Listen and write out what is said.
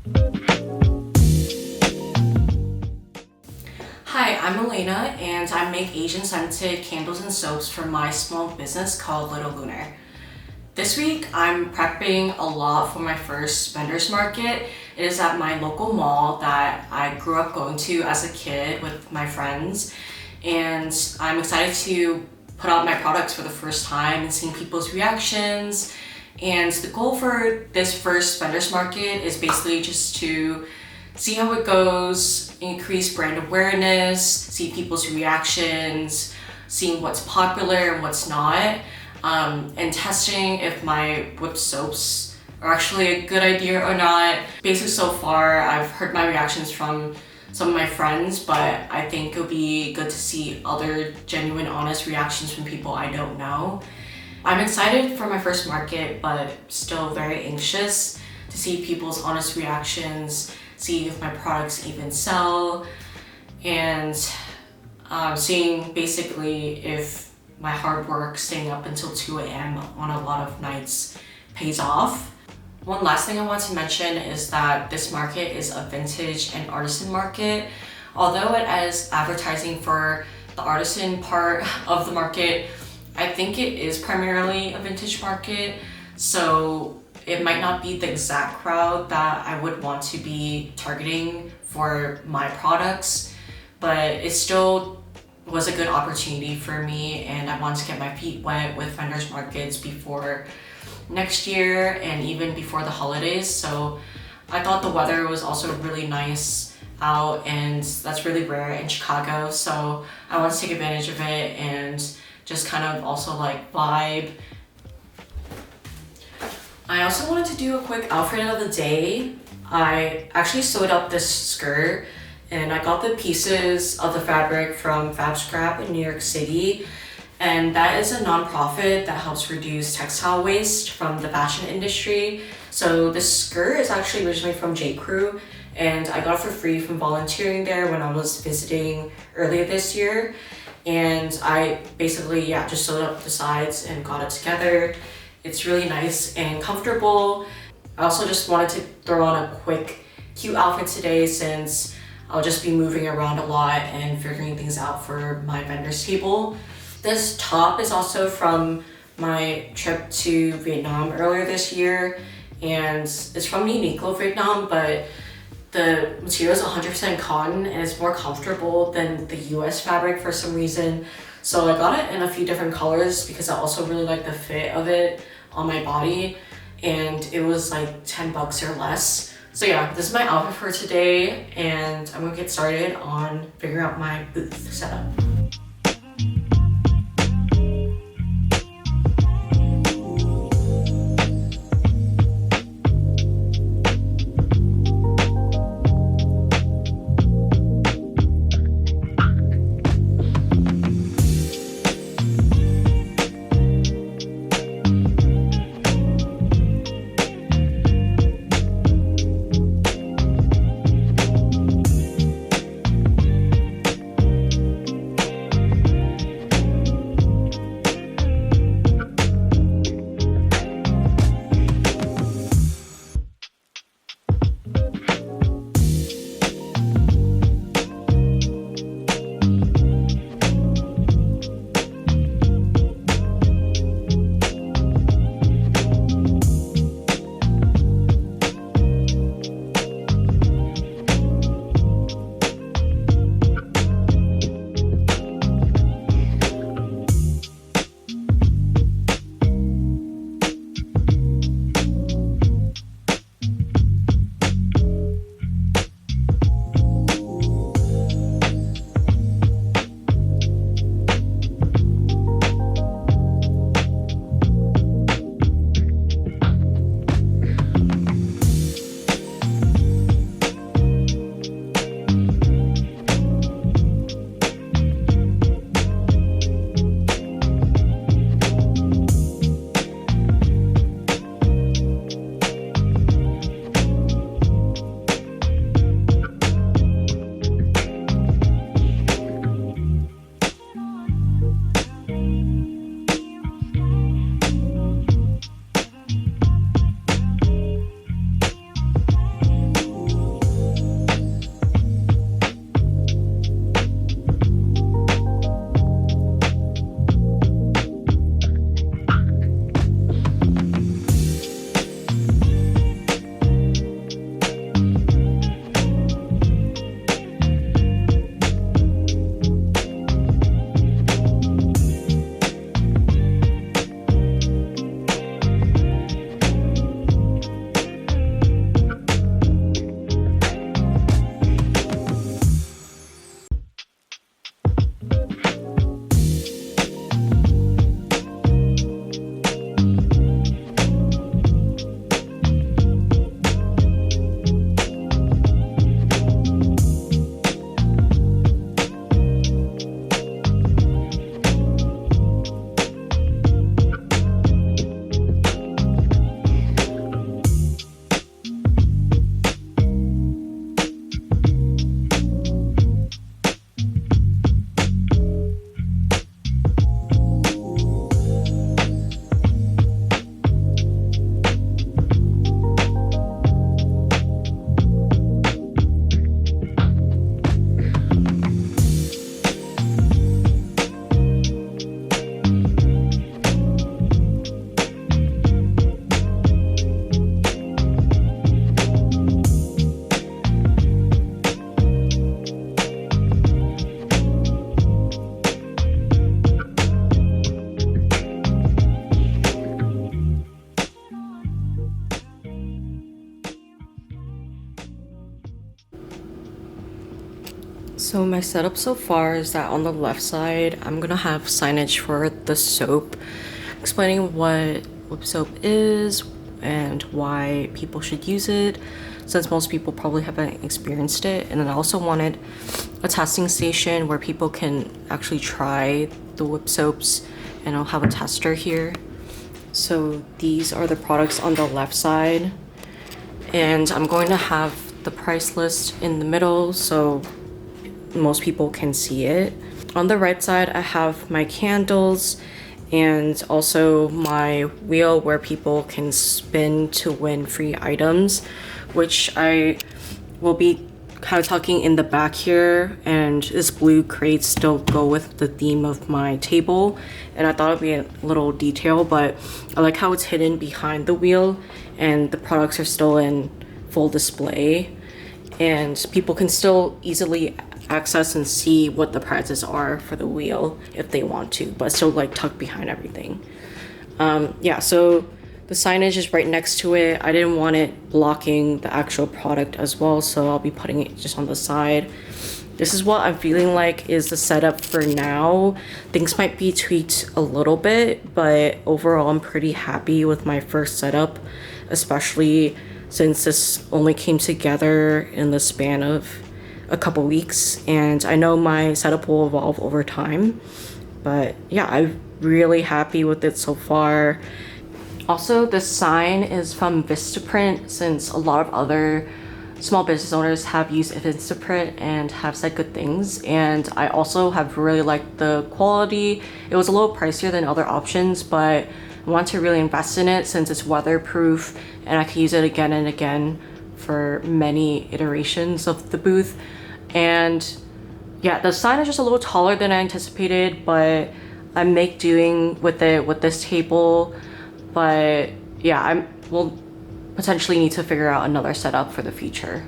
Hi, I'm Elena and I make Asian scented candles and soaps for my small business called Little Lunar. This week I'm prepping a lot for my first vendor's market. It is at my local mall that I grew up going to as a kid with my friends, and I'm excited to put out my products for the first time and seeing people's reactions. And the goal for this first vendor's market is basically just to see how it goes, increase brand awareness, see people's reactions, seeing what's popular and what's not, and testing if my whipped soaps are actually a good idea or not. Basically, so far, I've heard my reactions from some of my friends, but I think it'll be good to see other genuine, honest reactions from people I don't know. I'm excited for my first market, but still very anxious to see people's honest reactions, see if my products even sell, and seeing basically if my hard work staying up until 2 a.m. on a lot of nights pays off. One last thing I want to mention is that this market is a vintage and artisan market. Although it is advertising for the artisan part of the market, I think it is primarily a vintage market, so it might not be the exact crowd that I would want to be targeting for my products, but it still was a good opportunity for me, and I want to get my feet wet with vendors markets before next year and even before the holidays. So I thought the weather was also really nice out, and that's really rare in Chicago, so I want to take advantage of it and just kind of also like vibe. I also wanted to do a quick outfit of the day. I actually sewed up this skirt, and I got the pieces of the fabric from Fab Scrap in New York City, and that is a nonprofit that helps reduce textile waste from the fashion industry. So this skirt is actually originally from J. Crew, and I got it for free from volunteering there when I was visiting earlier this year. And I basically, just sewed up the sides and got it together. It's really nice and comfortable. I also just wanted to throw on a quick, cute outfit today since I'll just be moving around a lot and figuring things out for my vendor's table. This top is also from my trip to Vietnam earlier this year, and it's from Uniqlo Vietnam, but the material is 100% cotton and it's more comfortable than the US fabric for some reason. So I got it in a few different colors because I also really like the fit of it on my body, and it was like 10 bucks or less. So yeah, this is my outfit for today, and I'm gonna get started on figuring out my booth setup. So my setup so far is that on the left side, I'm gonna have signage for the soap, explaining what whip soap is and why people should use it, since most people probably haven't experienced it. And then I also wanted a testing station where people can actually try the whip soaps, and I'll have a tester here. So these are the products on the left side, and I'm going to have the price list in the middle so most people can see it. On the right side, I have my candles and also my wheel where people can spin to win free items, which I will be kind of tucking in the back here, and this blue crate still go with the theme of my table, and I thought it'd be a little detail, but I like how it's hidden behind the wheel and the products are still in full display, and people can still easily access and see what the prices are for the wheel if they want to, but still like tucked behind everything. Yeah, so the signage is right next to it. I didn't want it blocking the actual product as well, so I'll be putting it just on the side. This is what I'm feeling like is the setup for now. Things might be tweaked a little bit, but overall I'm pretty happy with my first setup, especially since this only came together in the span of a couple weeks, and I know my setup will evolve over time, but yeah, I'm really happy with it so far. Also, this sign is from Vistaprint, since a lot of other small business owners have used Vistaprint and have said good things, and I also have really liked the quality. It was a little pricier than other options, but I want to really invest in it since it's weatherproof and I can use it again and again for many iterations of the booth. And yeah, the sign is just a little taller than I anticipated, but I make doing with it with this table. But yeah, we'll potentially need to figure out another setup for the future.